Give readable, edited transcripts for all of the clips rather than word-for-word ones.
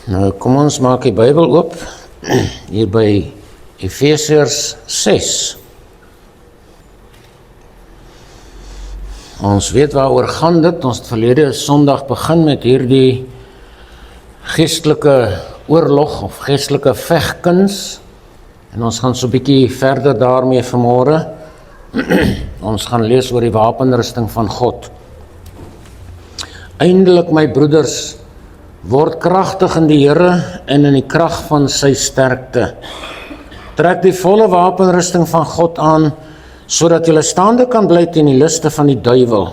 Nou, kom ons maak die Bybel oop, hier by Efesiërs 6. Ons weet waaroor gaan dit, ons het verlede Sondag begin met hierdie geestelike oorlog of geestelike vegkuns, en ons gaan so 'n bietjie verder daarmee vanmôre. Ons gaan lees oor die wapenrusting van God. Eindelik, my broeders, word kragtig in die Here en in die krag van sy sterkte. Trek die volle wapenrusting van God aan, sodat julle staande kan bly teen die liste van die duiwel.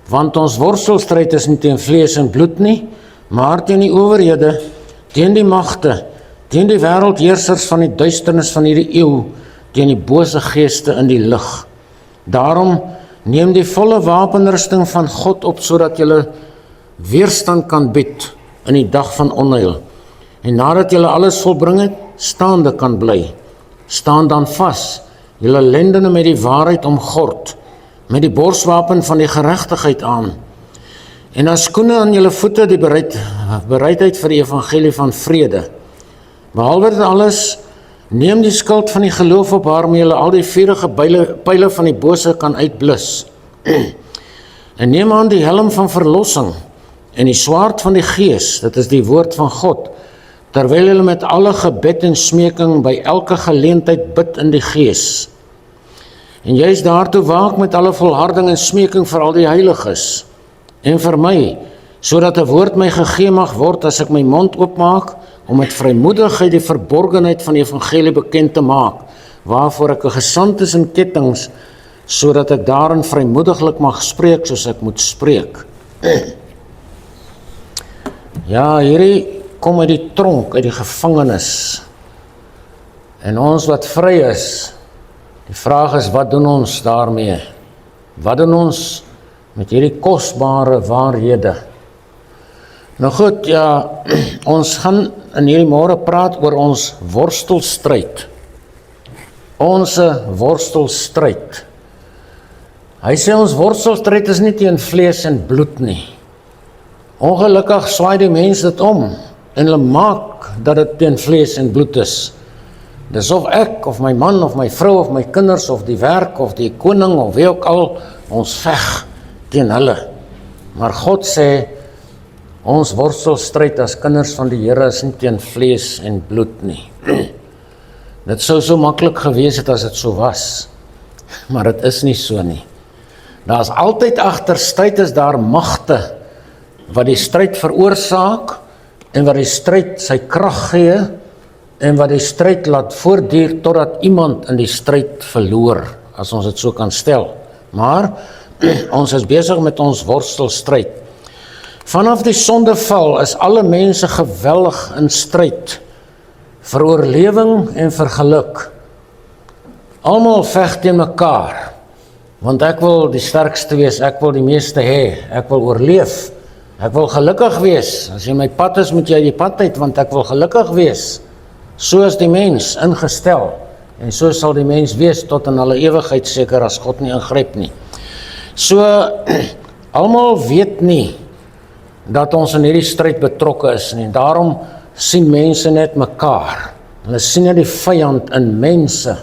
Want ons worstelstryd is nie teen vlees en bloed nie, maar teen die owerhede, teen die magte, teen die wêreldheersers van die duisternis van hierdie eeu, teen die bose geeste in die lig. Daarom neem die volle wapenrusting van God op, sodat julle weerstand kan bied in die dag van onheil. En nadat julle alles volbring het, staande kan bly. Staan dan vas, julle lendene met die waarheid omgord, met die borswapen van die geregtigheid aan. En as skoene aan julle voete die bereidheid vir die evangelie van vrede. Behalwe dit alles, neem die skild van die geloof op, waarmee julle al die vuurige pyle van die bose kan uitblus. En neem aan die helm van verlossing en die swaard van die Gees, dit is die woord van God, terwyl julle met alle gebed en smeking by elke geleentheid bid in die Gees. En juist daartoe waak met alle volharding en smeking vir al die heiliges, en vir my, sodat 'n woord my gegee mag word as ek my mond oopmaak, om met vrymoedigheid die verborgenheid van die evangelie bekend te maak, waarvoor ek 'n gesant is in kettings, sodat ek daarin vrymoediglik mag spreek soos ek moet spreek. Ja, hierdie kom uit die tronk, uit die gevangenis. En ons wat vry is, die vraag is, wat doen ons daarmee? Wat doen ons met hierdie kosbare waarhede? Nou goed, ja, ons gaan in hierdie môre praat oor ons worstelstryd. Ons worstelstryd. Hy sê ons worstelstryd is nie teen vlees en bloed nie. Ongelukkig swaai die mens dit om en hulle maak dat dit teen vlees en bloed is. Dis of ek, of my man, of my vrou, of my kinders, of die werk, of die koning, of wie ook al, ons veg teen hulle. Maar God sê, ons worstelstryd as kinders van die Here is nie teen vlees en bloed nie. Dit sou so maklik gewees het as dit so was, maar dit is nie so nie. Daar is altyd agter stryd, is daar magte wat die stryd veroorsaak en wat die stryd sy krag gee en wat die stryd laat voortduur totdat iemand in die stryd verloor, as ons dit so kan stel. Maar ons is besig met ons worstelstryd. Vanaf die sondeval is alle mense geweldig in stryd vir oorlewing en vir geluk. Almal veg teen mekaar, want ek wil die sterkste wees, ek wil die meeste hê, ek wil oorleef, ek wil gelukkig wees. As jy my pad is, moet jy die pad uit, want ek wil gelukkig wees. So is die mens ingestel, en so sal die mens wees tot in alle ewigheid, seker as God nie ingryp nie. So, almal weet nie dat ons in hierdie stryd betrokke is nie, en daarom sien mense net mekaar. Hulle sien net die vyand in mense,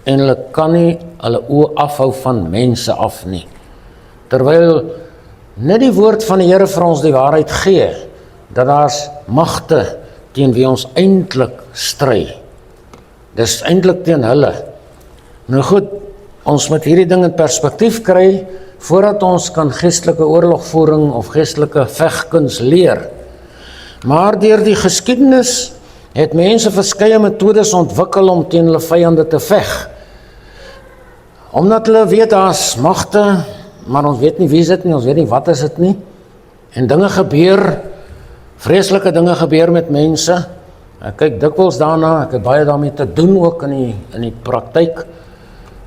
en hulle kan nie hulle oë afhou van mense af nie. Terwyl net die woord van die Here vir ons die waarheid gee, dat daar's magte teen wie ons eintlik stry. Dis eintlik teen hulle. Nou goed, ons moet hierdie ding in perspektief kry, voordat ons kan geestelike oorlogvoering of geestelike vegkuns leer. Maar deur die geskiedenis het mense verskeie metodes ontwikkel om teen hulle vyande te veg. Omdat hulle weet daar's magte, maar ons weet nie wie is dit nie, ons weet nie wat is dit nie. En dinge gebeur, vreeslike dinge gebeur met mense. Ek kyk dikwels daarna, ek het baie daarmee te doen ook in die praktyk,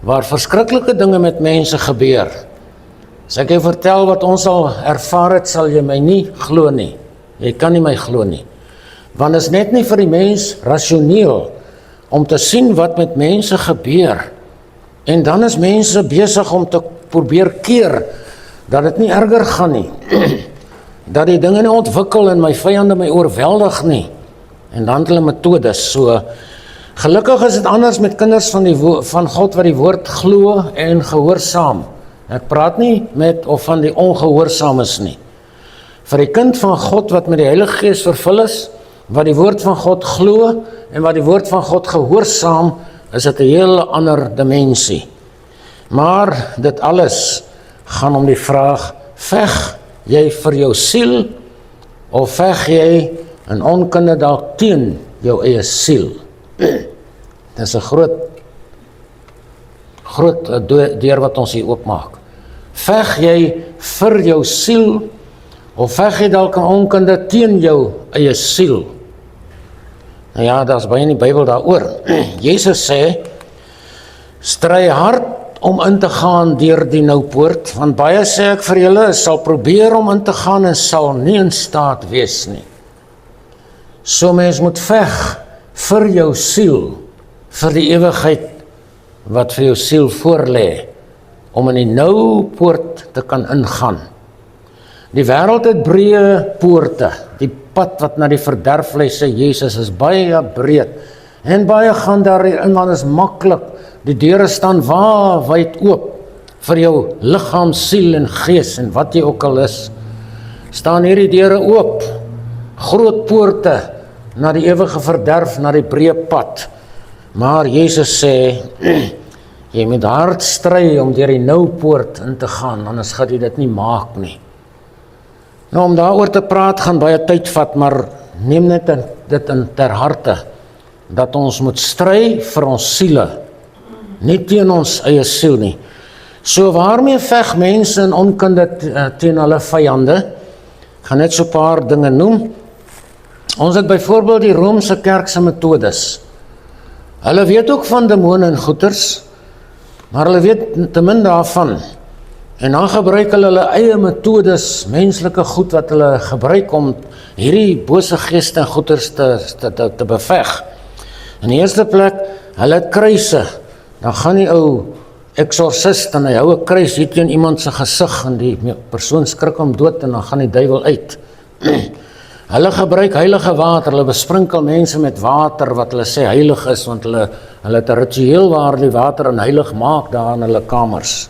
waar verskriklike dinge met mense gebeur. As ek jou vertel wat ons al ervaar het, sal jy my nie glo nie. Jy kan nie my glo nie. Want is net nie vir die mens rasioneel om te sien wat met mense gebeur. En dan is mense besig om te probeer keer dat dit nie erger gaan nie. Dat die dinge nie ontwikkel en my vyande my oorweldig nie. en dan het hulle metodes. So, gelukkig is dit anders met kinders van God wat die woord glo en gehoorsaam. Ek praat nie met of van die ongehoorsaames nie. Vir die kind van God wat met die Heilige Gees vervul is, wat die woord van God glo en wat die woord van God gehoorsaam, is dit 'n hele ander dimensie. Maar dit alles gaan om die vraag, veg jy vir jou siel of veg jy in onkunde dalk teen jou eie siel? Dis 'n groot deur wat ons hier oopmaak. Veg jy vir jou siel of veg jy dalk in onkunde teen jou eie siel? Nou ja, daar's baie in die Bybel daaroor. Jesus sê, stry hard om in te gaan deur die noupoort, want baie sê ek vir julle, sal probeer om in te gaan en sal nie in staat wees nie. So mens moet veg vir jou siel, vir die ewigheid wat vir jou siel voorlê, om in die noupoort te kan ingaan. Die wêreld het breë poorte, die pad wat na die verderf lei, sê Jesus, is baie breed, en baie gaan daarin, want is maklik, die deure staan wyd oop, vir jou liggaam, siel en gees, en wat jy ook al is, staan hierdie deure oop, groot poorte, na die ewige verderf, na die breë pad, maar Jesus sê, jy moet hard stry om deur die noupoort in te gaan, anders gaan jy dit nie maak nie. Nou, om daaroor te praat gaan baie tyd vat, maar neem net dit in ter harte, dat ons moet stry vir ons siele, nie teen ons eie siel nie. So waarmee veg mense in onkunde teen hulle vyande? Ek gaan net so 'n paar dinge noem. Ons het byvoorbeeld die Romeinse kerk se metodes. Hulle weet ook van demone en goeters, maar hulle weet te min daarvan. En dan gebruik hulle eie metodes, menslike goed wat hulle gebruik om hierdie bose geeste en goeters te beveg. In die eerste plek, hulle het kruise. Dan gaan die ou exorcist en hy hou 'n kruis hier teen iemand se gesig en die persoon skrik hom dood en dan gaan die duiwel uit. Hulle gebruik heilige water, hulle besprinkel mense met water wat hulle sê heilig is, want hulle het 'n ritueel waar die water en heilig maak daar in hulle kamers.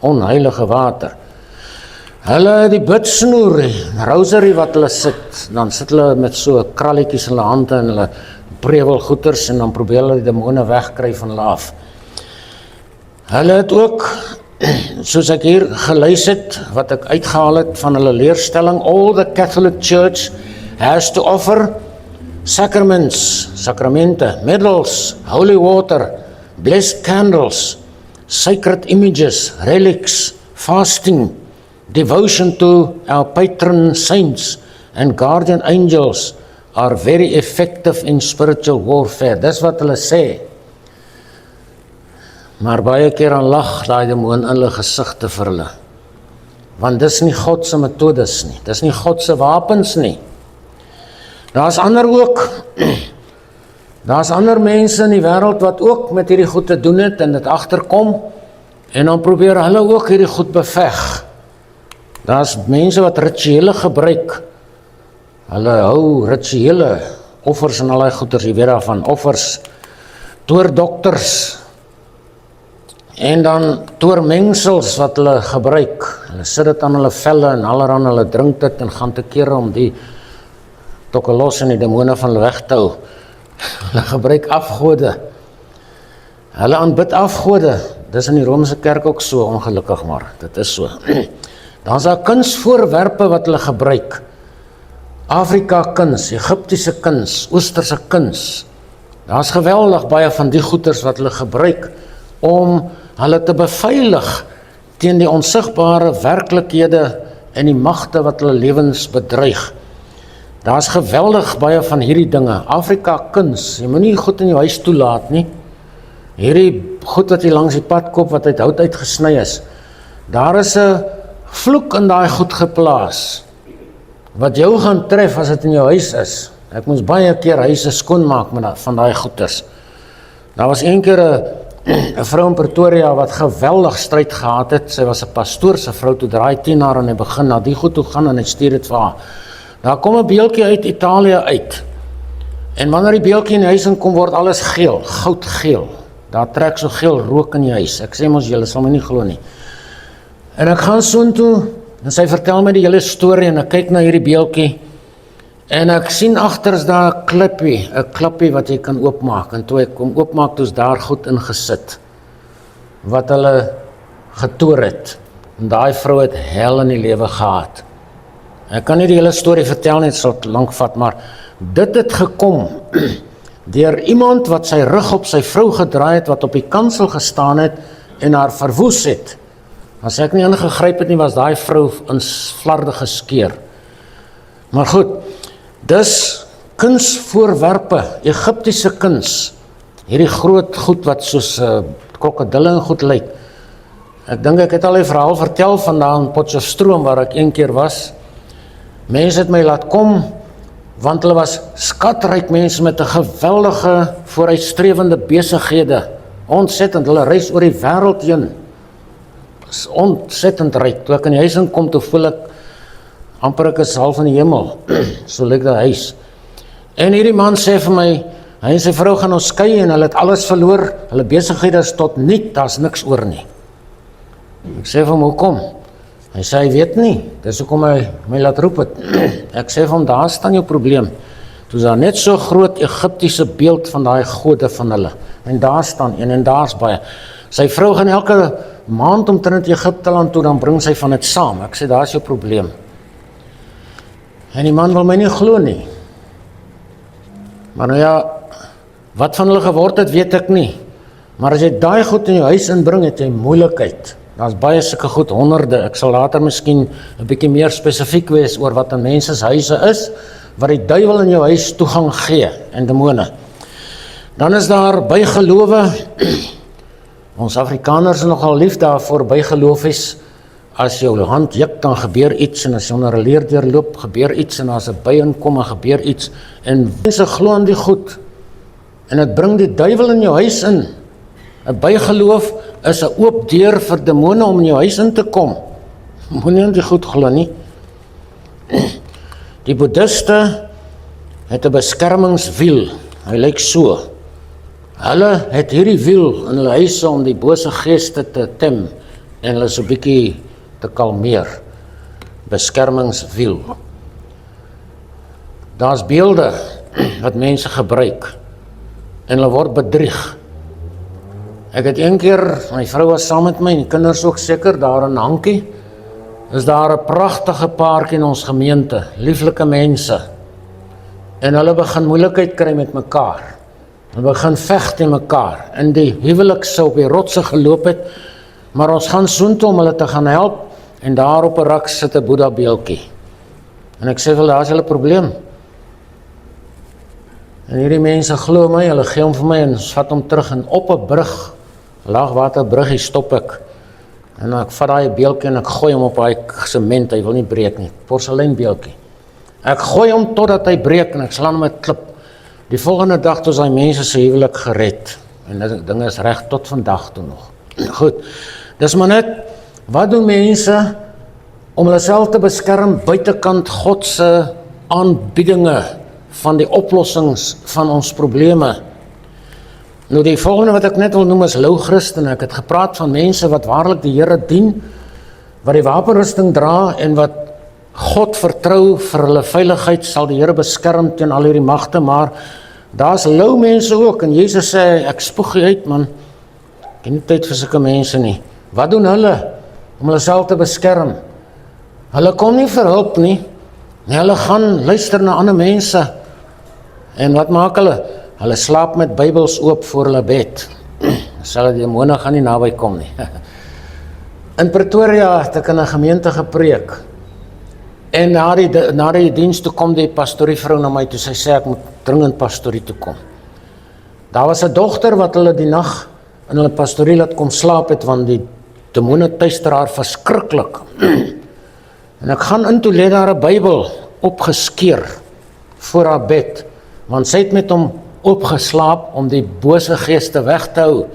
Onheilige water. Hulle die bidsnoer, rosary wat hulle sit, dan sit hulle met so kralletjies in hulle hande en hulle prewel goeters en dan probeer hulle die demone wegkry van hulle af. Hulle het ook, soos ek hier gelys het, wat ek uitgehaal het van hulle leerstelling, all the Catholic Church has to offer sacraments, sakramente, medals, holy water, blessed candles, sacred images, relics, fasting, devotion to our patron saints and guardian angels are very effective in spiritual warfare. Dis wat hulle sê. Maar baie keer dan lag daai demoon in hulle gesigte vir hulle. Want dis nie God se metodes nie. Dis nie God se wapens nie. Daar's ander ook. Daar's ander mense in die wêreld wat ook met hierdie goed te doen het en dit agterkom en dan probeer hulle ook hierdie goed beveg. Daar's mense wat rituele gebruik. Hulle hou rituele offers en allerlei goeders, jy weet daarvan, offers, toordokters en dan toormengsels wat hulle gebruik. Hulle sit dit aan hulle velle en allerhande, hulle drink dit en gaan te kere om die tokkelos en die demone van hulle weg te hou. Hulle gebruik afgode. Hulle aanbid afgode. Dis in die Romeinse kerk ook so, ongelukkig maar. Dit is so. Dan is daar kunsvoorwerpe wat hulle gebruik. Afrika kuns, Egiptiese kuns, Oosterse kuns. Daar's geweldig baie van die goeders wat hulle gebruik om hulle te beveilig teen die onsigbare werklikhede en die magte wat hulle lewens bedreig. Daar's geweldig baie van hierdie dinge. Afrika kuns, jy moenie goed in jou huis toelaat nie. Hierdie goed wat hier langs die pad koop wat uit hout uitgesny is. Daar is 'n vloek in daai goed geplaas wat jou gaan tref as dit in jou huis is. Ek moes baie keer huise skoonmaak van daai goeders. Daar was een keer 'n vrou in Pretoria wat geweldig stryd gehad het. Sy was 'n pastoor se vrou, toe draai 10 jaar en hy begin na die goed toe gaan en hy stuur dit vir haar. Daar kom 'n beeltjie uit Italië uit. En wanneer die beeltjie in die huis inkom, word alles geel, goudgeel. Daar trek so geel rook in die huis. Ek sê mos, julle sal my nie glo nie. En ek gaan soontoe, en sy vertel my die hele storie, en ek kyk na hierdie beeltjie, en ek sien agter is daar 'n klappie wat jy kan oopmaak, en toe ek kom oopmaak, toe is daar goed ingesit, wat hulle getoer het, en daai vrou het hel in die lewe gehad. Ek kan nie die hele storie vertel nie, dit sal lank vat, maar dit het gekom, deur iemand wat sy rug op sy vrou gedraai het, wat op die kansel gestaan het, en haar verwoes het. As ek nie ingegryp het nie, was daai vrou in flarde geskeur. Maar goed, dis kunsvoorwerpe, Egiptiese kuns, hierdie groot goed wat soos krokodille en goed lyk. Ek dink ek het al 'n verhaal vertel van daar in Potchefstroom waar ek een keer was. Mense het my laat kom, want hulle was skatryk mense met 'n geweldige vooruitstrewende besighede. Ontsettend, hulle reis oor die wêreld heen. Ontsettend ryk. Toe ek in die huis inkom, toe voel ek amper ek is half in die hemel. So lyk die huis. En hierdie man sê vir my, hy en sy vrou gaan ons skei en hulle het alles verloor, hulle besighede is tot niet, daar's niks oor nie. Ek sê vir hom, hoekom? Hy sê, hy weet nie, dis hoekom hy my laat roep het. Ek sê vir hom, daar staan jou probleem. Toe is daar net so groot Egiptiese beeld van daai gode van hulle. En daar staan een en daar's baie. Sy vrou gaan elke maand omtrent Egipte land toe, dan bring sy van dit saam. Ek sê, daar is jou probleem. En die man wil my nie glo nie. Maar nou ja, wat van hulle geword het, weet ek nie. Maar as jy daai goed in jou huis inbring, het jy moeilikheid. Daar's baie sulke goed, honderde. Ek sal later miskien 'n bietjie meer spesifiek wees oor wat in mense se huise is, wat die duiwel in jou huis toegang gee, en demone. Dan is daar bygelowe. Ons Afrikaners is nogal lief daarvoor, bygeloofies. As jou hand juk, dan gebeur iets, en as jy onder 'n leerdeur loop, gebeur iets, en as 'n by inkom, dan gebeur iets. En mense glo aan die goed, en dit bring die duiwel in jou huis in. 'n Bygeloof is 'n oop deur vir demone om in jou huis in te kom. Moenie aan die goed glo nie. Die boeddhiste het 'n beskermingswiel. Hy lyk so. Hulle het hierdie wiel in hulle huise om die bose geeste te tem en hulle so 'n bietjie te kalmeer. Beskermingswiel. Daar's beelde wat mense gebruik en hulle word bedrieg. Ek het een keer, my vrou was saam met my, en die kinders ook seker, daar in Hankie, is daar 'n pragtige paartjie in ons gemeente, lieflike mense, en hulle begin moeilikheid kry met mekaar, hulle begin veg teen mekaar, en die huwelik sou op die rotse geloop het, maar ons gaan soontoe om hulle te gaan help, en daar op 'n rak sit 'n Boeddha beeldjie, en ek sê, wel, daar is hulle probleem, en hierdie mense glo my, hulle gee hom vir my, en ons vat hom terug, en op 'n brug, laagwaterbruggie stop ek, en ek vat daai beeldjie en ek gooi hom op daai sement, hy wil nie breek nie, porseleinbeeldjie. Ek gooi hom totdat hy breek en ek slaan hom met klip. Die volgende dag toe is daai mense se huwelik gered, en dit ding is reg tot vandag toe nog. Goed, dis maar net, wat doen mense om hulle self te beskerm buitekant God se aanbiedinge van die oplossings van ons probleme? Nou die volgende wat ek net wil noem is lou Christen. Ek het gepraat van mense wat waarlik die Here dien, wat die wapenrusting dra en wat God vertrou vir hulle veiligheid, sal die Here beskerm teen al hierdie magte, maar daar's lou mense ook, en Jesus sê, ek spoeg jy uit man, ek het nie tyd vir sulke mense nie. Wat doen hulle om hulle self te beskerm? Hulle kom nie vir hulp nie, hulle gaan luister na ander mense, en wat maak hulle? Hulle slaap met Bybels oop voor hulle bed. Sal die demone gaan nie naby kom nie. In Pretoria het ek in 'n gemeente gepreek. En na die diens toe kom die pastorievrou na my toe, sy sê ek moet dringend pastorie toe kom. Daar was 'n dogter wat hulle die nag in hulle pastorie laat kom slaap het, want die demone tuister haar verskriklik. En ek gaan in toe lê daar 'n Bybel opgeskeer voor haar bed, want sy het met hom opgeslaap om die bose geeste weg te hou.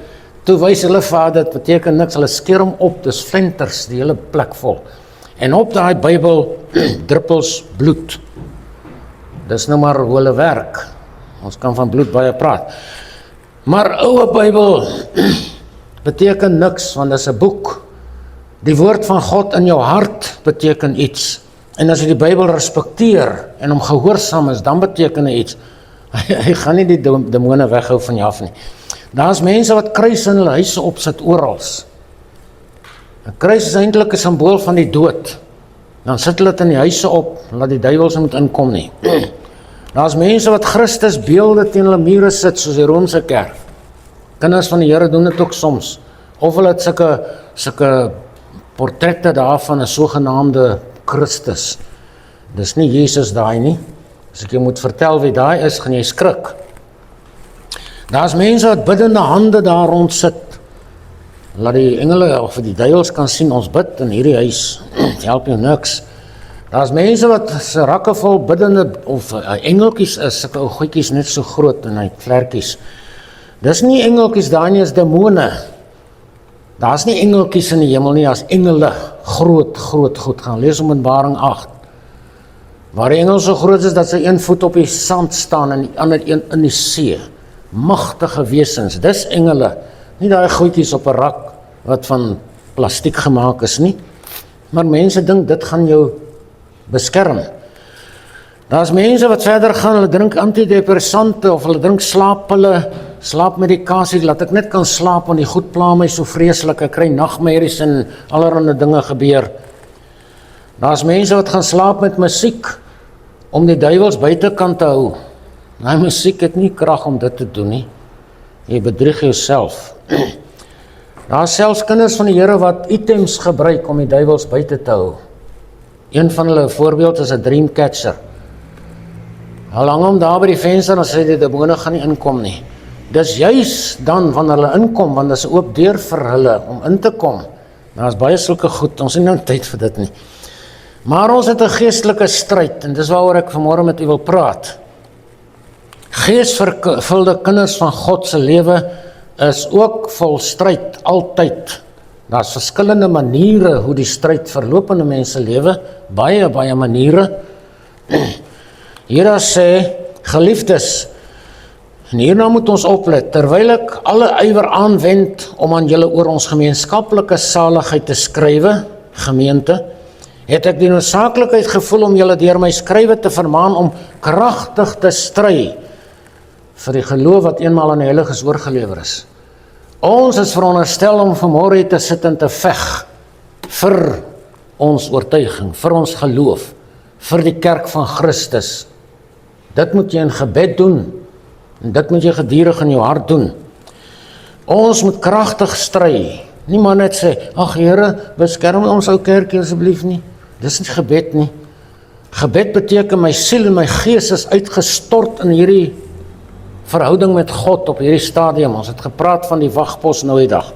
Toe wys hulle vir dit beteken niks, hulle skeer hom op, dis flenters, die hele plek vol. En op daai Bybel druppels bloed. Dis nou maar hoe hulle werk. Ons kan van bloed baie praat. Maar ouwe Bybel beteken niks, want dit is 'n boek. Die woord van God in jou hart beteken iets. En as jy die Bybel respekteer en hom gehoorsaam is, dan beteken hy iets. Hy gaan nie die demone weghou van jou af nie. Daar's mense wat kruise in hulle huise opsit orals. 'n Kruis is eintlik 'n simbool van die dood. Dan sit hulle dit in die huise op, laat die duiwels nie moet inkom nie. Daar's mense wat Christus beelde teen hulle mure sit, soos die Romeinse kerk. Kinders van die Here doen dit ook soms. Of hulle het sulke portrette daarvan 'n sogenaamde Christus. Dis nie Jesus daai nie. As ek jou moet vertel wie daai is, gaan jy skrik. Daar's mense wat biddende hande daar rond sit. Laat die engele of die duiwels kan sien ons bid in hierdie huis. Help jou niks. Daar's mense wat se rakke vol biddende of engeltjies is, sulke ou goedjies net so groot en hy vlerkies. Dis nie engeltjies daai nie, is demone. Daar's nie engeltjies in die hemel nie, as engele, groot goed. Gaan lees Openbaring 8. Waar die engel so groot is, dat sy een voet op die sand staan en die ander een in die see. Magtige wesens, dis engele. Nie daai goedjies op 'n rak, wat van plastiek gemaak is nie. Maar mense dink, dit gaan jou beskerm. Daar's mense wat verder gaan, hulle drink antidepressante, of hulle drink slaapmedikasie, laat ek net kan slaap, want die goed pla my so vreeslik, ek kry nagmerries en allerlei dinge gebeur. Daar's mense wat gaan slaap met musiek, om die duiwels buitekant te hou. Die musiek het nie krag om dit te doen nie. Jy bedrieg jouself. Daar's selfs kinders van die Here wat items gebruik om die duiwels buite te hou. Een van hulle voorbeeld is 'n dreamcatcher. Hulle hang hom daar by die venster en sê die demone gaan nie inkom nie. Dis juis dan wanneer hulle inkom, want dit is 'n oop deur vir hulle om in te kom. Daar's baie sulke goed, ons het nou tyd vir dit nie. Maar ons het 'n geestelike stryd, en dis waaroor ek vanmôre met u wil praat. Geesvervulde kinders van God se lewe is ook vol stryd, altyd. Daar's verskillende maniere hoe die stryd verloop in 'n mens se lewe, baie maniere. Here sê, geliefdes, en hierna moet ons oplet, terwyl ek alle ywer aanwend om aan julle oor ons gemeenskaplike saligheid te skrywe, gemeente, het ek die noodsaaklikheid gevoel om julle deur my skrywe te vermaan om kragtig te stry vir die geloof wat eenmaal aan die heiliges oorgelewer is. Ons is veronderstel om vanmôre te sit en te veg vir ons oortuiging, vir ons geloof, vir die kerk van Christus. Dit moet jy in gebed doen, en dit moet jy gedurig in jou hart doen. Ons moet kragtig stry, nie maar net sê, ag Here, beskerm ons ou kerkie asseblief nie. Dis nie gebed nie. Gebed beteken my siel en my gees is uitgestort in hierdie verhouding met God op hierdie stadium. Ons het gepraat van die wagpos nou die dag.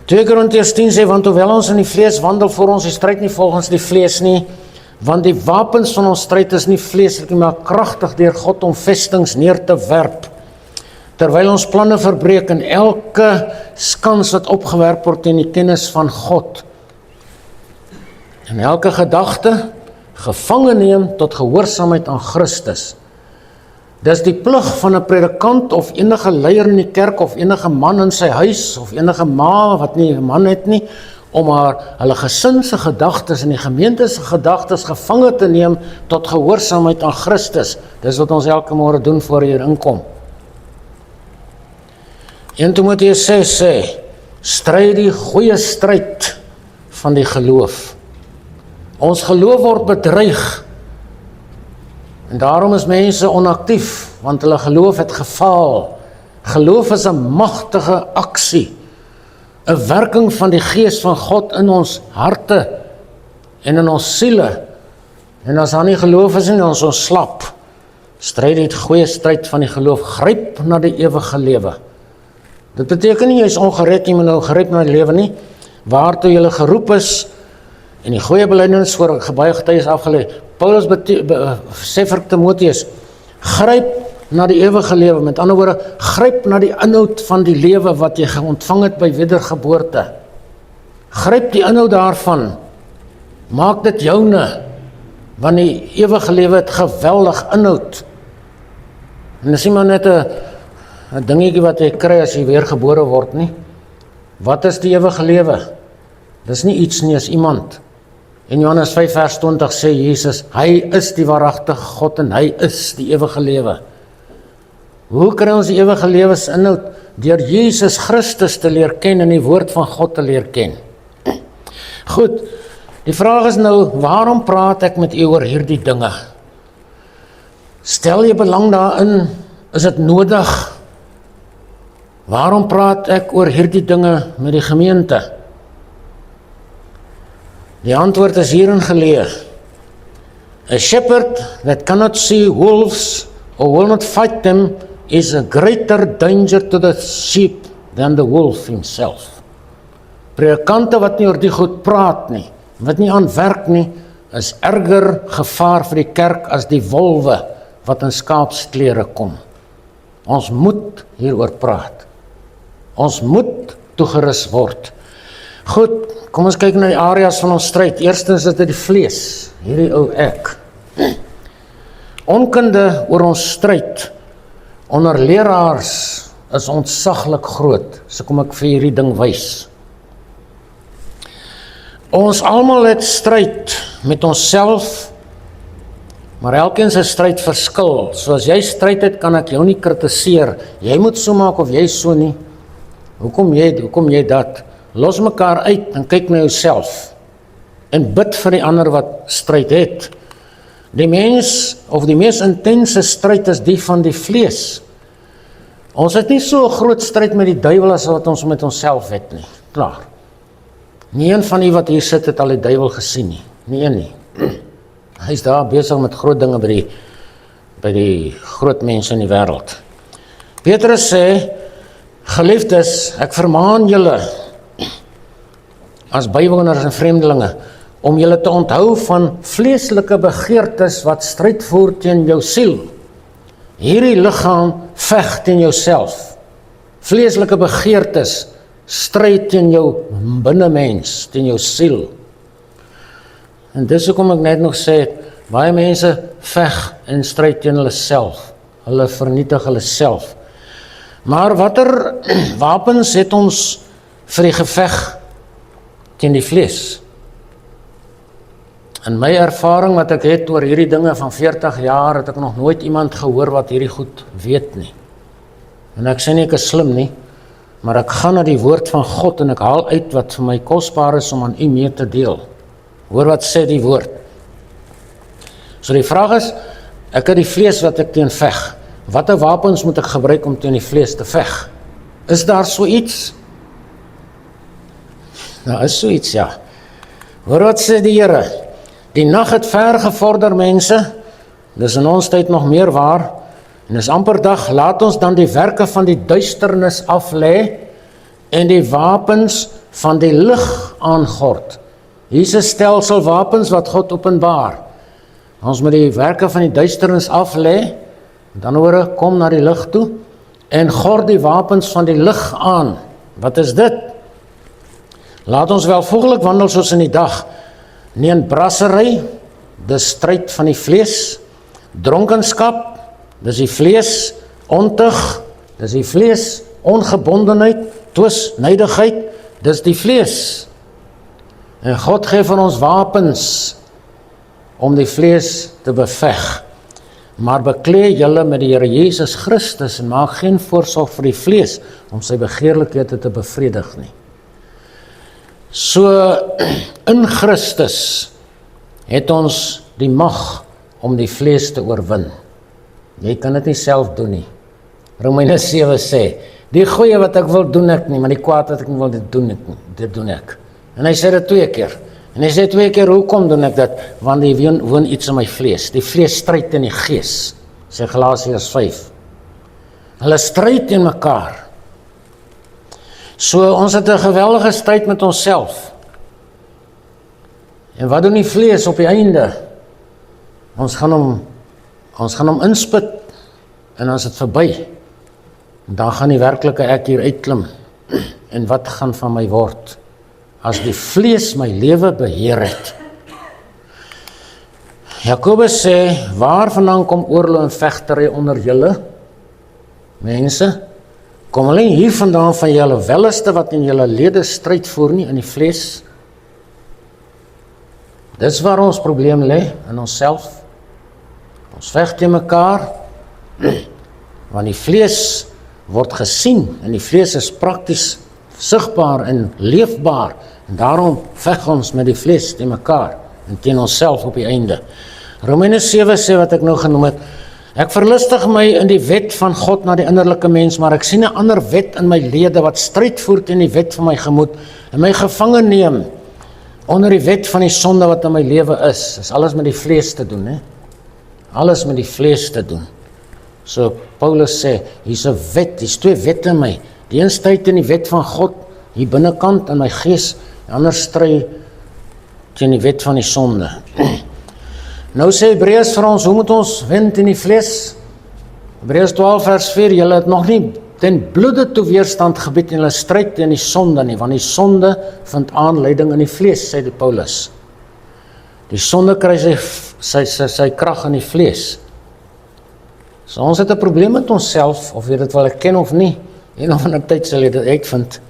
2 Korintiërs 10 sê, want hoewel ons in die vlees wandel, voor ons die stryd nie volgens die vlees nie, want die wapens van ons stryd is nie vleeslik nie, maar kragtig deur God om vestings neer te werp, terwyl ons planne verbreek en elke skans wat opgewerp word teen die kennis van God, en elke gedagte gevange neem tot gehoorsaamheid aan Christus. Dis die plig van 'n predikant of enige leier in die kerk of enige man in sy huis of enige ma wat nie 'n man het nie, om hulle gesin se gedagtes en die gemeente se gedagtes gevange te neem tot gehoorsaamheid aan Christus. Dis wat ons elke môre doen voor hier inkom. 1 Timoteus 6 sê, stry die goeie stryd van die geloof. Ons geloof word bedreig. En daarom is mense onaktief, want hulle geloof het gefaal. Geloof is 'n magtige aksie, 'n werking van die Gees van God in ons harte en in ons siele. En as daar nie geloof is nie, dan is ons slap. Stry die goeie stryd van die geloof, gryp na die ewige lewe. Dit beteken nie jy is ongered, jy moet nou gryp na die lewe nie, waartoe jy geroep is. En die goeie belydenis voor baie getuies afgelê. Paulus sê vir Timoteus, gryp na die ewige lewe. Met ander woorde, gryp na die inhoud van die lewe wat jy ontvang het by wedergeboorte. Gryp die inhoud daarvan. Maak dit joune, want die ewige lewe het geweldig inhoud. En dis nie maar net 'n dingetjie wat jy kry as jy weer gebore word nie. Wat is die ewige lewe? Dis nie iets nie, is iemand. In Johannes 5 vers 20 sê Jesus, hy is die waaragtige God en hy is die ewige lewe. Hoe kry ons die ewige lewensinhoud? Deur Jesus Christus te leer ken en die woord van God te leer ken. Goed, die vraag is nou, waarom praat ek met u oor hierdie dinge? Stel jy belang daarin? Is dit nodig? Waarom praat ek oor hierdie dinge met die gemeente? Die antwoord is hierin geleë. A shepherd that cannot see wolves or will not fight them is a greater danger to the sheep than the wolf himself. Predikante wat nie oor die goed praat nie, wat nie aan werk nie, is erger gevaar vir die kerk as die wolwe wat in skaapsklere kom. Ons moet hieroor praat. Ons moet toegerus word. Goed, kom ons kyk na die areas van ons stryd. Eerstens is dit die vlees, hierdie ou ek. Onkunde oor ons stryd onder leraars is ontsaglik groot. So kom ek vir hierdie ding wys. Ons almal het stryd met onsself, maar elkeen se stryd verskil. So as jy stryd het, kan ek jou nie kritiseer. Jy moet so maak of jy so nie. Hoekom jy dat? Los mekaar uit en kyk na jouself. En bid vir die ander wat stryd het. Die mees intense stryd is die van die vlees. Ons het nie so 'n groot stryd met die duiwel as wat ons met onsself het nie. Klaar. Nie een van die wat hier sit het al die duiwel gesien nie. Nie een nie. Hy is daar besig met groot dinge by die groot mense in die wêreld. Petrus sê, geliefdes, ek vermaan julle as bywoners en vreemdelinge om julle te onthou van vleeslike begeertes wat stryd voer teen jou siel. Hierdie liggaam veg teen jouself. Vleeslike begeertes stryd teen jou binnemens, teen jou siel. En dis hoekom ek net nog sê, baie mense veg en stryd teen hulle self. Hulle vernietig hulle self. Maar watter wapens het ons vir die geveg teen die vlees? In my ervaring wat ek het oor hierdie dinge van 40 jaar, het ek nog nooit iemand gehoor wat hierdie goed weet nie. En ek sê nie ek is slim nie, maar ek gaan na die woord van God en ek haal uit wat vir my kosbaar is om aan u mee te deel. Hoor wat sê die woord. So die vraag is, ek het die vlees wat ek teen veg. Watter wapens moet ek gebruik om teen die vlees te veg? Is daar so iets? Nou is so iets, ja. Hoor wat sê die Here? Die nag het ver gevorder, mense. Dis in ons tyd nog meer waar. En is amper dag, laat ons dan die werke van die duisternis aflê en die wapens van die lig aangord. Hier is 'n stelsel wapens wat God openbaar. Ons moet die werke van die duisternis aflê, dan hoor kom na die lig toe en gord die wapens van die lig aan. Wat is dit? Laat ons welvoeglik wandel soos in die dag, nie in brassery, dis stryd van die vlees, dronkenskap, dis die vlees, ontug, dis die vlees, ongebondenheid, twis, nydigheid, dis die vlees. En God gee vir ons wapens om die vlees te beveg. Maar beklee julle met die Here Jesus Christus en maak geen voorsorg vir die vlees om sy begeerlikhede te bevredig nie. So in Christus het ons die mag om die vlees te oorwin. Jy kan dit nie self doen nie. Romeine 7 sê, die goeie wat ek wil doen ek nie, maar die kwaad wat ek nie wil dit doen ek. En hy sê dit 2 keer. En hy sê 2 keer, hoekom doen ek dit? Want die woon iets in my vlees. Die vlees stryd in die gees, sê Galasiërs 5. Hulle stryd teen mekaar. So ons het 'n geweldige stryd met onsself. En wat doen die vlees op die einde? Ons gaan hom inspit en dan is dit verby. Dan gaan die werklike ek hier uitklim. En wat gaan van my word as die vlees my lewe beheer het? Jakobus sê, waar vandaan kom oorlog en vegtery onder julle? Mense, kom alleen hier vandaan van julle welleste wat in julle lede stryd voer nie in die vlees. Dis waar ons probleem lê, in onsself. Ons veg teen mekaar, want die vlees word gesien, en die vlees is prakties sigbaar en leefbaar, en daarom veg ons met die vlees teen mekaar, en teen onsself op die einde. Romeine 7 sê wat ek nou genoem het, ek verlustig my in die wet van God na die innerlike mens, maar ek sien 'n ander wet in my lede wat stryd voer teen die wet van my gemoed, en my gevange neem onder die wet van die sonde wat in my lewe is. Dis alles met die vlees te doen, hè? Alles met die vlees te doen. So Paulus sê, hier's 'n wet, hier's 2 wette in my. Die een stry teen die wet van God, hier binnekant in my gees, die ander stry teen die wet van die sonde. Nou sê Hebreërs vir ons, hoe moet ons wen teen die vlees? Hebreërs 12 vers 4, julle het nog nie ten bloede toe weerstand gebied en hulle stryd teen die sonde nie, want die sonde vind aanleiding in die vlees, sê die Paulus. Die sonde kry sy krag in die vlees. So ons het 'n probleem met onsself, of jy dit wil erken of nie, en of in 'n tyd sal jy dit uitvind.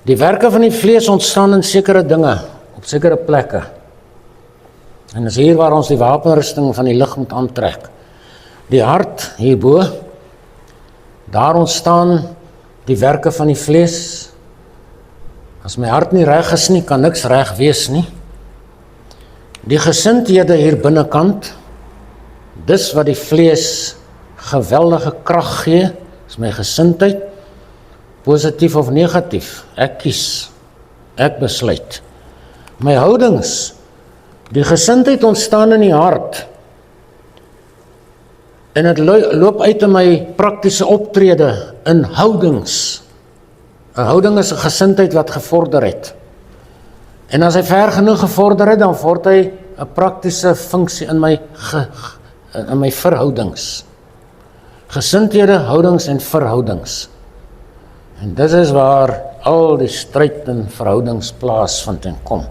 Die werke van die vlees ontstaan in sekere dinge, op sekere plekke. En dis hier waar ons die wapenrusting van die lig moet aantrek. Die hart hierbo, daar ontstaan die werke van die vlees. As my hart nie reg is nie, kan niks reg wees nie. Die gesindhede hier binnekant, dis wat die vlees geweldige krag gee, is my gesindheid, positief of negatief. Ek kies, ek besluit. My houdings, die gesindheid ontstaan in die hart, en dit loop uit in my praktiese optrede in houdings. 'n houding is 'n gesindheid wat gevorder het. En as hy ver genoeg gevorder het, dan word hy 'n praktiese funksie in my verhoudings. Gesindhede, houdings en verhoudings. En dit is waar al die stryd in verhoudings plaasvind en kom.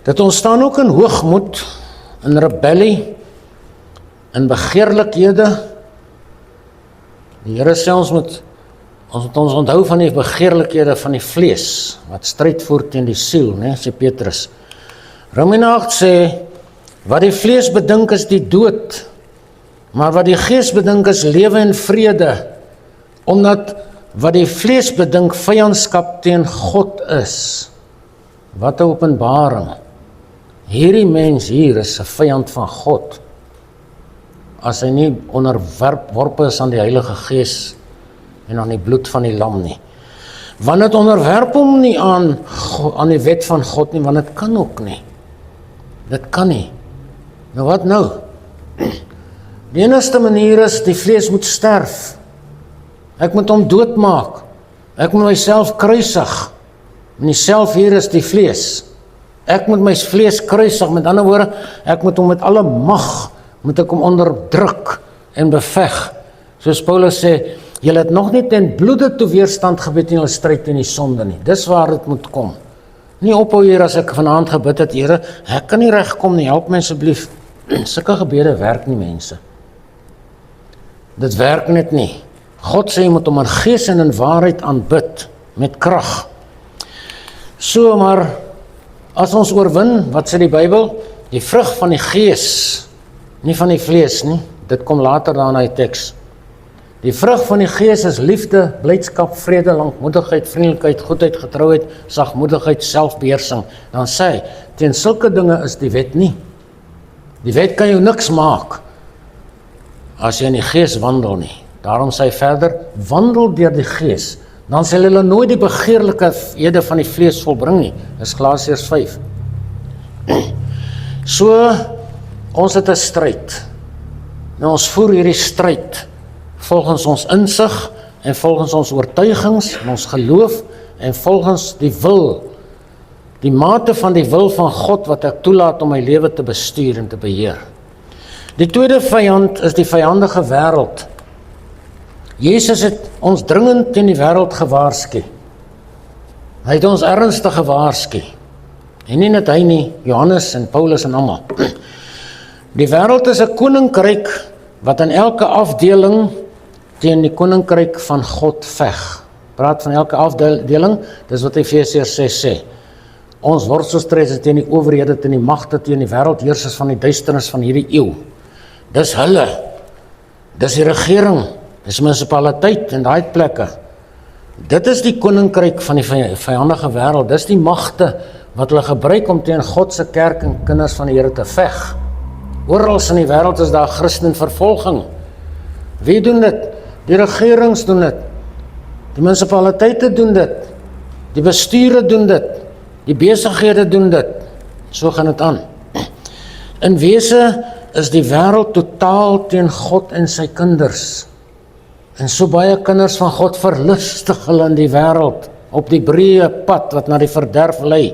Dit ontstaan ook in hoogmoed, in rebellie, in begeerlikhede. Die Here sê ons moet ons onthou van die begeerlikhede van die vlees, wat stryd voer teen die siel, né, sê Petrus. Romeine 8 sê, wat die vlees bedink is die dood, maar wat die gees bedink is lewe en vrede, omdat wat die vlees bedink vyandskap teen God is. Wat 'n openbaring. Hierdie mens hier is 'n vyand van God, as hy nie onderworpe is aan die Heilige Gees en aan die bloed van die lam nie. Want het onderwerp hom nie aan die wet van God nie, want dit kan ook nie. Dit kan nie. Nou wat nou? Die enigste manier is, die vlees moet sterf. Ek moet hom doodmaak. Ek moet myself kruisig. En die self hier is die vlees. Ek moet my vlees kruisig, met ander woorde, ek moet hom met alle mag, moet ek hom onderdruk en beveg. Soos Paulus sê, julle het nog nie ten bloede toe weerstand gebied en julle stryd teen die sonde nie. Dis waar dit moet kom. Nie ophou hier as ek vanaand gebid het, Here, ek kan nie regkom nie, help my asseblief. Sulke gebede werk nie, mense. Dit werk net nie. God sê jy moet hom in gees en in waarheid aanbid, met krag. So, maar as ons oorwin, wat sê die Bybel? Die vrug van die gees, nie van die vlees nie. Dit kom later daar in die teks. Die vrug van die gees is liefde, blydskap, vrede, lankmoedigheid, vriendelikheid, goedheid, getrouheid, sagmoedigheid, selfbeheersing. Dan sê hy, teen sulke dinge is die wet nie. Die wet kan jou niks maak as jy in die gees wandel nie. Daarom sê hy verder, wandel deur die gees. Dan sal hulle nooit die begeerlikhede van die vlees volbring nie. Dis Galasiërs 5. So, ons het 'n stryd. Nou ons voer hierdie stryd volgens ons insig en volgens ons oortuigings en ons geloof en volgens die wil, die mate van die wil van God wat ek toelaat om my lewe te bestuur en te beheer. Die tweede vyand is die vyandige wêreld. Jesus het ons dringend teen die wêreld gewaarsku. Hy het ons ernstig gewaarsku. En nie net hy nie, Johannes en Paulus en almal. Die wêreld is 'n koninkryk wat in elke afdeling teen die koninkryk van God veg. Praat van elke afdeling, dis wat Efesiërs 6 sê. Ons worstelstryd is teen die owerhede, teen die magte, teen die wêreldheersers van die duisternis van hierdie eeu. Dis hulle, dis die regering, dis munisipaliteit en daai plekke. Dit is die koninkryk van die vyandige wêreld, dis die magte wat hulle gebruik om teen God se kerk en kinders van die Here te veg. Oral in die wêreld is daar Christenvervolging. Wie doen dit? Die regerings doen dit. Die munisipaliteite doen dit. Die bestuure doen dit. Die besighede doen dit. So gaan dit aan. In wese is die wêreld totaal teen God en sy kinders. En so baie kinders van God verlustig hulle in die wêreld op die breë pad wat na die verderf lei.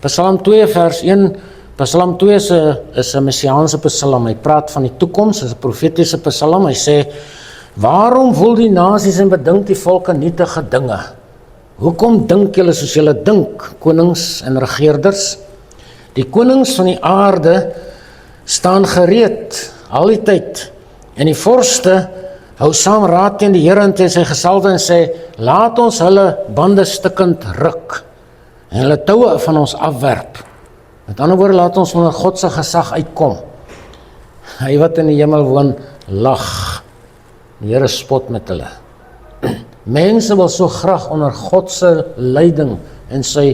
Psalm 2 vers 1, Psalm 2 is 'n messiaanse psalm. Hy praat van die toekoms, is 'n profetiese psalm. Hy sê: "Waarom voel die nasies en bedink die volke nietige dinge? Hoekom dink julle soos julle dink, konings en regerders? Die konings van die aarde staan gereed al die tyd, en die vorste hou saam raad teen die Here en teen sy gesalfde en sê: Laat ons hulle bande stikkend ruk en hulle toue van ons afwerp. Met ander woorde, laat ons onder God se gesag uitkom. Hy wat in die hemel woon, lag. Die Here spot met hulle. Mense wil so graag onder God se leiding en sy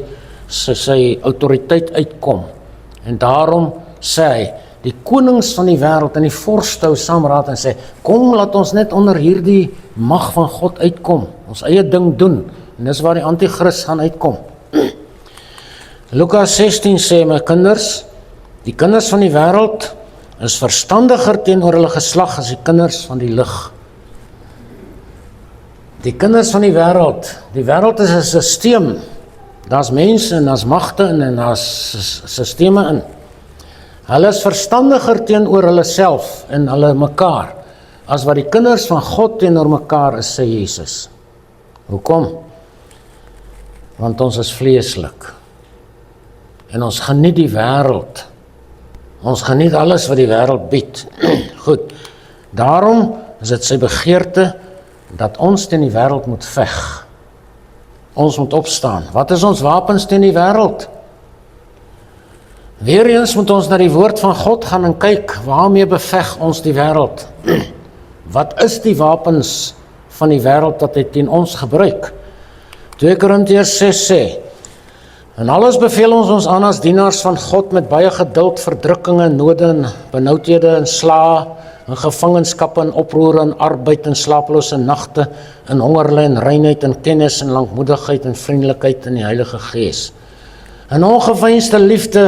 autoriteit uitkom. En daarom sê hy, die konings van die wêreld en die vorste hou saam raad en sê: Kom, laat ons net onder hierdie mag van God uitkom, ons eie ding doen. En dis waar die antichrist gaan uitkom. Lukas 16 sê: My kinders, die kinders van die wêreld is verstandiger teenoor hulle geslag as die kinders van die lig. Die kinders van die wêreld is 'n sisteem. Daar's mense en daar's magte en daar's sisteme in. Hulle is verstandiger teenoor hulle self en hulle mekaar as wat die kinders van God teenoor mekaar is, sê Jesus. Hoekom? Want ons is vleeslik. En ons geniet die wêreld. Ons geniet alles wat die wêreld bied. Goed. Daarom is dit sy begeerte dat ons teen die wêreld moet veg. Ons moet opstaan. Wat is ons wapens teen die wêreld? Weereens moet ons na die woord van God gaan en kyk, waarmee beveg ons die wêreld? Wat is die wapens van die wêreld dat hy teen ons gebruik? 2 Korintiërs 6 sê: En alles beveel ons aan as dienaars van God met baie geduld, verdrukkinge, node en benoudhede en slae, en gevangenskappe en oproere en arbeid en slaaplose nagte, en hongerly en reinheid en kennis en lankmoedigheid en vriendelikheid in die Heilige Gees. En ongeveinsde liefde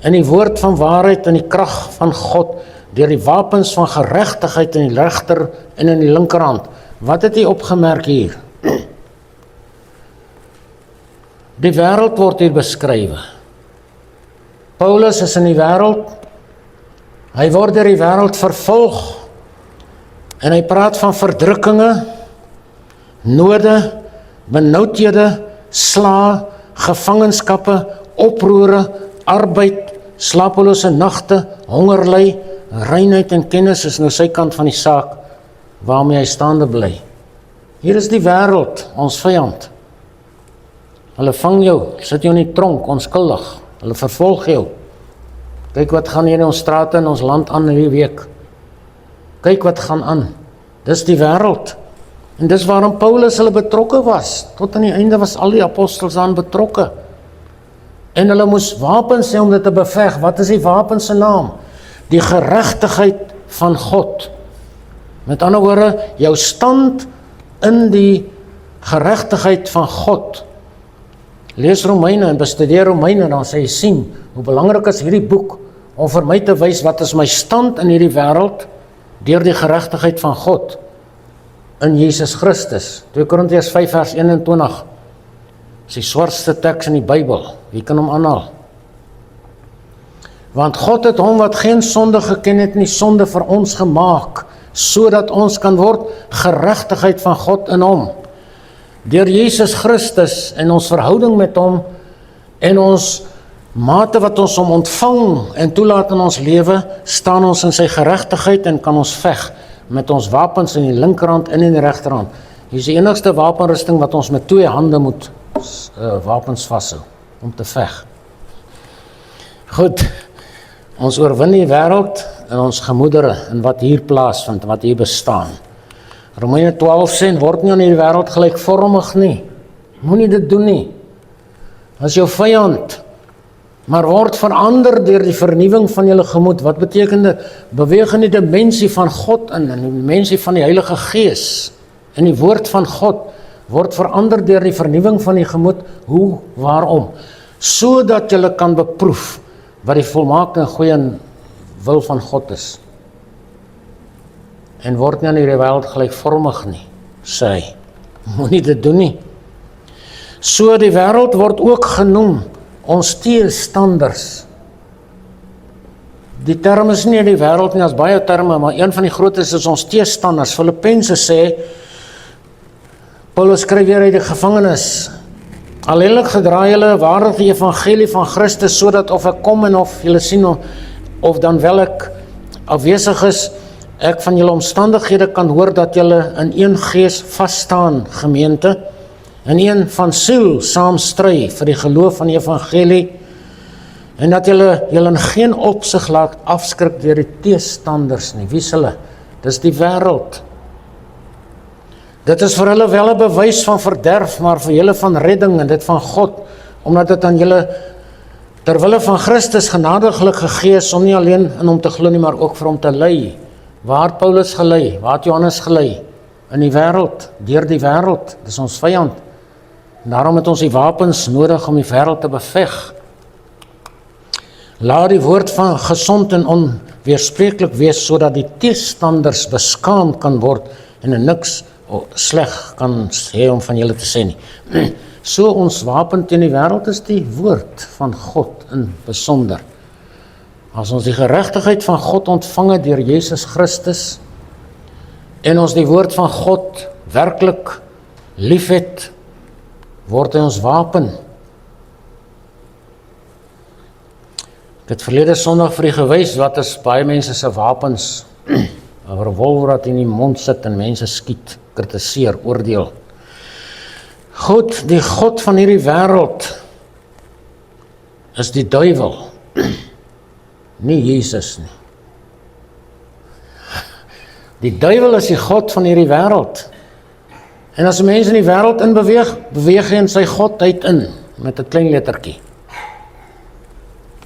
in die woord van waarheid en die krag van God, deur die wapens van geregtigheid in die regter en in die linkerhand. Wat het hy opgemerk hier? Die wêreld word hier beskrywe. Paulus is in die wêreld, hy word deur die wêreld vervolg, en hy praat van verdrukkinge, node, benoudhede, slae, gevangenskappe, oproere, arbeid, slapelose nagte, hongerly, reinheid en kennis is nou sy kant van die saak, waarmee hy staande bly. Hier is die wêreld, ons vyand. Hulle vang jou, sit jou in die tronk, onskuldig. Hulle vervolg jou. Kyk wat gaan hier in ons strate in ons land aan hierdie week. Kyk wat gaan aan. Dis die wêreld. En dis waarom Paulus hulle betrokke was. Tot aan die einde was al die apostels aan betrokke. En hulle moes wapens hê om dit te beveg. Wat is die wapen se naam? Die geregtigheid van God. Met ander woorde, jou stand in die geregtigheid van God. Lees Romeine en bestudeer Romeine, dan sê jy sien, hoe belangrik is hierdie boek om vir my te wys wat is my stand in hierdie wêreld deur die geregtigheid van God in Jesus Christus. 2 Korintiërs 5 vers 21 is die swartste teks in die Bybel. Wie kan hom aanhaal? Want God het hom wat geen sonde geken het nie sonde vir ons gemaak, sodat ons kan word geregtigheid van God in hom. Deur Jesus Christus en ons verhouding met hom en ons mate wat ons hom ontvang en toelaat in ons lewe, staan ons in sy geregtigheid en kan ons veg met ons wapens in die linkerhand en in die regterhand. Hier is die enigste wapenrusting wat ons met 2 hande moet wapens vashou, om te veg. Goed, ons oorwin die wêreld in ons gemoedere, in wat hier plaasvind, wat hier bestaan. Romeine 12 sê, word nie aan die wêreld gelykvormig nie. Moenie dit doen nie. Dat is jou vyand. Maar word verander deur die vernuwing van julle gemoed. Wat beteken dit? Beweeg in die dimensie van God in die dimensie van die Heilige Gees. In die woord van God word verander deur die vernuwing van die gemoed. Hoe? Waarom? Sodat julle kan beproef wat die volmaakte en goeie wil van God is. En word nie aan die wêreld gelykvormig nie, sê hy. Moenie dit doen nie. So die wêreld word ook genoem ons teestanders. Die term is nie die wêreld nie, as baie terme, maar een van die grootes is ons teestanders. Filippense sê, Paulus skryf weer uit die gevangenis, alleenlik gedra julle waardig die evangelie van Christus, sodat of ek kom en of julle sien, of dan wel ek afwesig is, ek van julle omstandighede kan hoor dat julle in een gees vasstaan, gemeente, in een van siel saam stry vir die geloof van die evangelie, en dat julle in geen opsig laat afskrik deur die teestanders nie. Wie is hulle? Dis die wêreld. Dit is vir hulle wel 'n bewys van verderf, maar vir julle van redding en dit van God, omdat dit aan julle terwille van Christus genadiglik gegee is, om nie alleen in hom te glo nie, maar ook vir hom te ly. Waar het Paulus gelei? Waar het Johannes gelei? In die wêreld, deur die wêreld. Dis ons vyand. En daarom het ons die wapens nodig om die wêreld te beveg. Laat die woord van gesond en onweerspreeklik wees, sodat die teestanders beskaamd kan word en in niks sleg kan sê om van julle te sê nie. So ons wapen teen die wêreld is die woord van God in besonder. As ons die geregtigheid van God ontvang het deur Jesus Christus en ons die woord van God werklik liefhet, word hy ons wapen. Ek het verlede Sondag vir u gewys wat is baie mense se wapens. 'n revolver wat in die mond sit en mense skiet, kritiseer, oordeel. Goed, die God van hierdie wêreld is die duiwel, nie Jesus nie. Die duiwel is die God van hierdie wêreld. En as mense in die wêreld in beweeg hy in sy godheid in, met 'n klein lettertjie.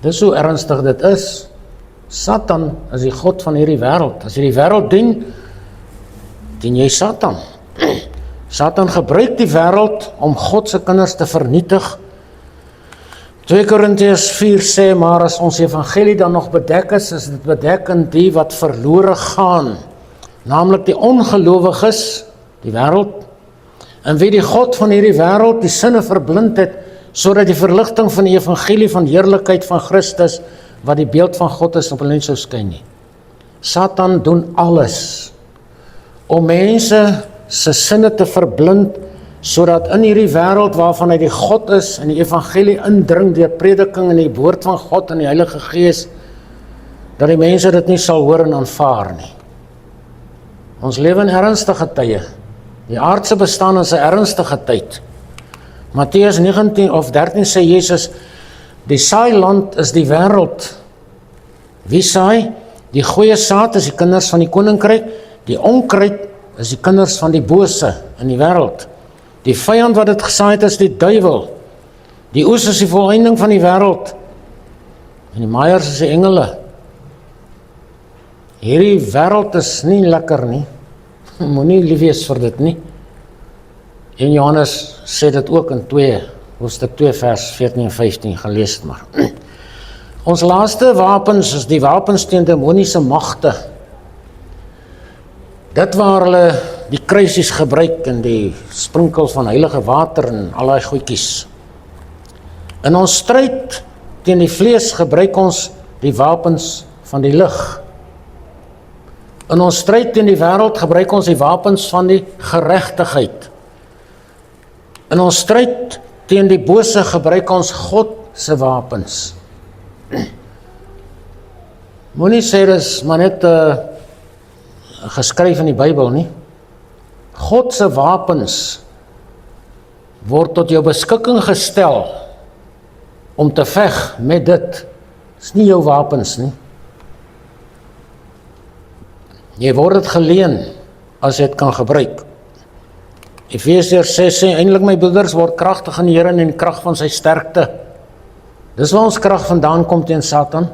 Dis hoe ernstig dit is. Satan is die God van hierdie wêreld. As jy die wêreld dien jy Satan. Satan gebruik die wêreld om God se kinders te vernietig. 2 Korintiërs 4 sê, maar as ons evangelie dan nog bedek is dit bedek in die wat verlore gaan, naamlik die ongelowiges, die wêreld, en wie die God van hierdie wêreld die sinne verblind het, sodat die verligting van die evangelie van heerlikheid van Christus, wat die beeld van God is, op hulle nie sou skyn nie. Satan doen alles om mense se sinne te verblind, sodat in hierdie wêreld waarvan hy die God is en die evangelie indring deur prediking en die woord van God en die Heilige Gees, dat die mense dit nie sal hoor en aanvaar nie. Ons lewe in ernstige tye. Die aardse bestaan is 'n ernstige tyd. Matteus 19 of 13 sê Jesus, die saailand is die wêreld. Wie saai? Die goeie saad is die kinders van die koninkryk, die onkruid is die kinders van die bose in die wêreld. Die vyand wat dit gesaai het is die duiwel. Die oes is die volëinding van die wêreld. En die maaiers is die engele. Hierdie wêreld is nie lekker nie. Moenie lief wees vir dit nie. En Johannes sê dit ook in hoofstuk 2 vers 14 en 15, gelees het maar. Ons laaste wapens is die wapens teen demoniese magte. Dit waar hulle die kruisies gebruik en die sprinkels van heilige water en al daai goedjies. In ons stryd teen die vlees gebruik ons die wapens van die lig. In ons stryd teen die wêreld gebruik ons die wapens van die geregtigheid. In ons stryd teen die bose gebruik ons God se wapens. Moenie sê dis maar net geskryf in die Bybel nie. God se wapens word tot jou beskikking gestel om te veg met dit. Dis nie jou wapens nie. Jy word dit geleen as jy dit kan gebruik. Efesiërs 6 sê, eintlik my broeders, word kragtig in die Here en in die krag van sy sterkte. Dis waar ons krag vandaan kom teen Satan.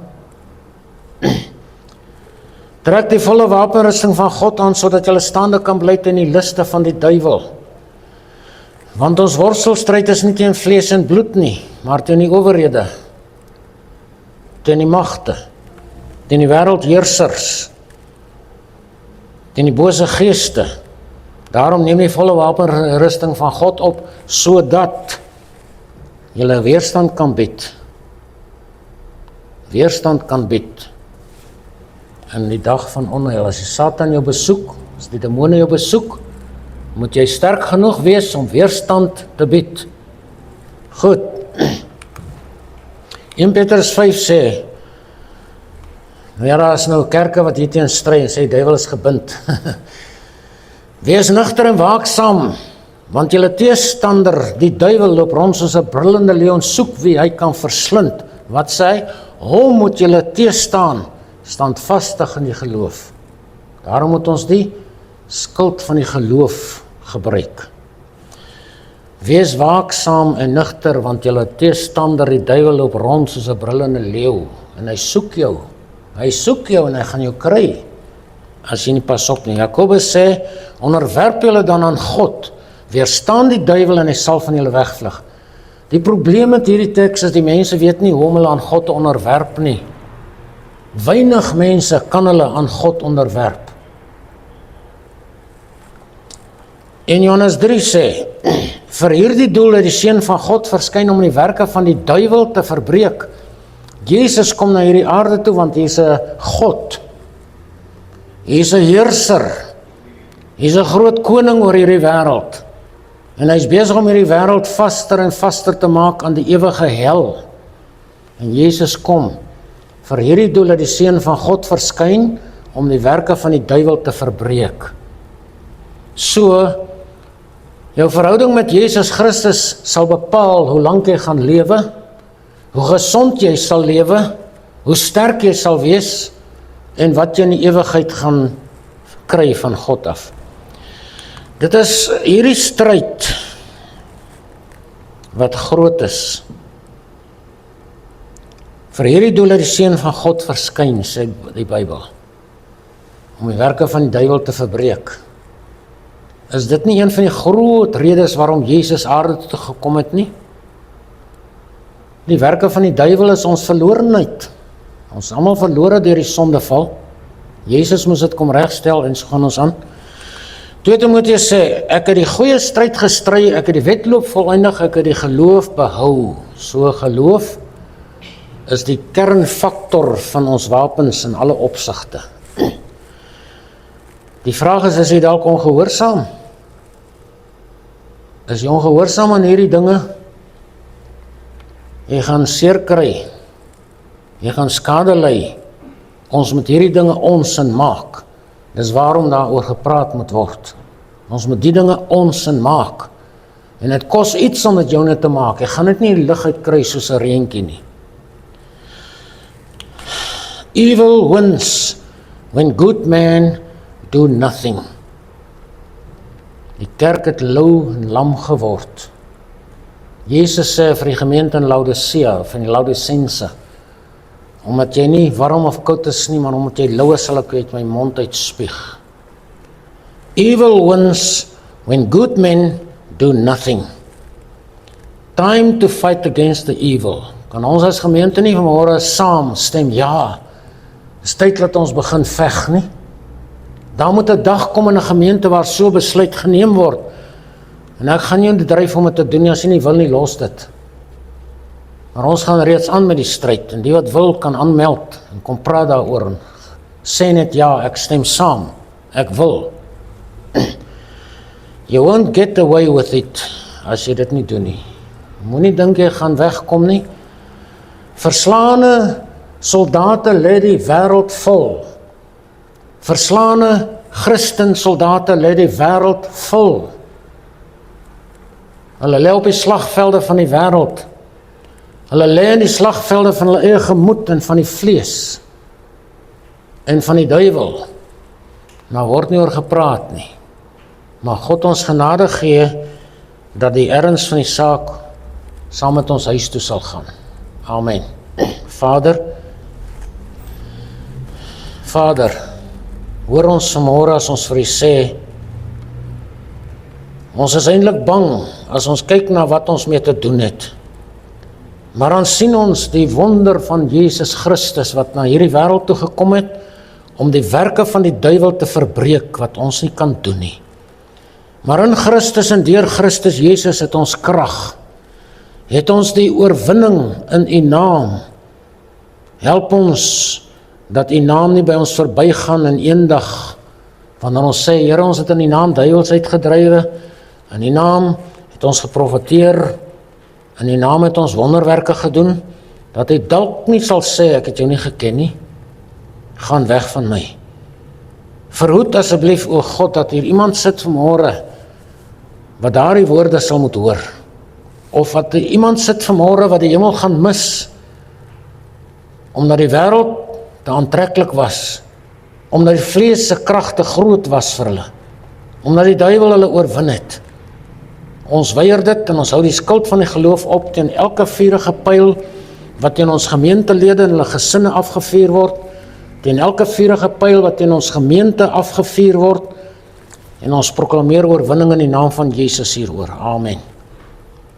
Trek die volle wapenrusting van God aan, sodat jy staande kan bly teen die liste van die duiwel. Want ons worstelstryd is nie teen vlees en bloed nie, maar teen die owerhede, teen die magte, teen die wêreldheersers, teen die bose geeste. Daarom neem die volle wapenrusting van God op, sodat jy weerstand kan bied. Weerstand kan bied. In die dag van onheil, as die Satan jou besoek, as die demone jou besoek, moet jy sterk genoeg wees om weerstand te bied. Goed. 1 Petrus 5 sê, ja, daar is nou kerke wat hierteen stry en sê, die duiwel is gebind. Wees nugter en waaksaam, want julle teestander, die duiwel, loop rond soos 'n brullende leeu en soek wie hy kan verslind. Wat sê hy? Hom moet julle teestaan, standvastig in die geloof. Daarom moet ons die skild van die geloof gebruik. Wees waaksaam en nugter, want julle teestander, die duiwel, loop rond soos 'n brullende leeu en hy soek jou. Hy soek jou en hy gaan jou kry as jy nie pas op nie. Jakobus sê, onderwerp julle dan aan God, weerstaan die duiwel en hy sal van julle wegvlug. Die probleem met hierdie teks is die mense weet nie hoe om hulle aan God te onderwerp nie. Weinig mense kan hulle aan God onderwerp. En Johannes 3 sê, vir hierdie doel het die Seun van God verskyn om die werke van die duiwel te verbreek. Jesus kom na hierdie aarde toe, want hy is 'n God. Hy is 'n heerser. Hy is 'n groot koning oor hierdie wêreld. En hy is besig om hierdie wêreld vaster en vaster te maak aan die ewige hel. En Jesus kom. Vir hierdie doel het die Seun van God verskyn om die werke van die duiwel te verbreek. So, jou verhouding met Jesus Christus sal bepaal hoe lank jy gaan lewe, hoe gesond jy sal lewe, hoe sterk jy sal wees en wat jy in die ewigheid gaan kry van God af. Dit is hierdie stryd wat groot is. Vir hierdie doel het die Seun van God verskyn, sê die Bybel, om die werke van die duiwel te verbreek. Is dit nie een van die groot redes waarom Jesus aarde toe gekom het nie? Die werke van die duiwel is ons verlorenheid. Ons is almal verlore deur die sondeval. Jesus moes dit kom regstel en so gaan ons aan. 2 Timoteus sê, ek het die goeie stryd gestry, ek het die wedloop volëindig, ek het die geloof behou. So geloof is die kernfaktor van ons wapens in alle opsigte. Die vraag is jy dalk ongehoorsaam? Is jy ongehoorsaam aan hierdie dinge? Jy gaan seer kry. Jy gaan skade ly. Ons moet hierdie dinge onsin maak. Dis waarom daaroor gepraat moet word. Ons moet die dinge onsin maak. En dit kos iets om dit joune te maak. Jy gaan dit nie in die lug uitkry soos 'n reentjie nie. Evil wins when good men do nothing. Die kerk het lou en lam geword. Jesus sê vir die gemeente in Laodicea, of in die Laodicense, omdat jy nie warm of koud is nie, maar omdat jy lou is, sal ek uit my mond uitspuug. Evil wins when good men do nothing. Time to fight against the evil. Kan ons as gemeente nie vanmôre saam stem, ja, dis tyd dat ons begin veg nie. Daar moet 'n dag kom in 'n gemeente waar so besluit geneem word. En ek gaan jou dryf om dit te doen, as jy nie wil nie, los dit. Maar ons gaan reeds aan met die stryd, en die wat wil kan aanmeld, en kom praat daaroor, en sê net ja, ek stem saam, ek wil. You won't get away with it, as jy dit nie doen nie. Moenie dink jy gaan wegkom nie. Verslaane soldate lê die wêreld vol. Verslaane Christen soldate lê die wêreld vol. Hulle lê op die slagvelde van die wêreld. Hulle lê in die slagvelde van hulle eie gemoed en van die vlees en van die duiwel. Maar word nie oor gepraat nie. Maar God ons genade gee dat die erns van die saak saam met ons huis toe sal gaan. Amen. Vader, hoor ons vanmôre as ons vir U sê, ons is eintlik bang as ons kyk na wat ons mee te doen het. Maar dan sien ons die wonder van Jesus Christus wat na hierdie wêreld toe gekom het om die werke van die duiwel te verbreek wat ons nie kan doen nie. Maar in Christus en deur Christus Jesus het ons krag. Het ons die oorwinning in U naam. Help ons dat U naam nie by ons verbygaan en eendag wanneer ons sê, Here, ons het in U naam duiwels uitgedrywe, in U naam het ons geprofeteer, in U naam het ons wonderwerke gedoen, dat Hy dalk nie sal sê, ek het jou nie geken nie, gaan weg van my. Verhoed asseblief, o God, dat hier iemand sit vanmôre, wat daardie woorde sal moet hoor, of wat iemand sit vanmôre wat die hemel gaan mis, omdat die wêreld te aantreklik was, omdat die vlees se krag te groot was vir hulle, omdat die duiwel hulle oorwin het. Ons weier dit en ons hou die skuld van die geloof op teen elke vuurige pyl wat teen ons gemeentelede en hulle gesinne afgevuur word, teen elke vuurige pyl wat teen ons gemeente afgevuur word, en ons proklameer oorwinning in die naam van Jesus hieroor. Amen.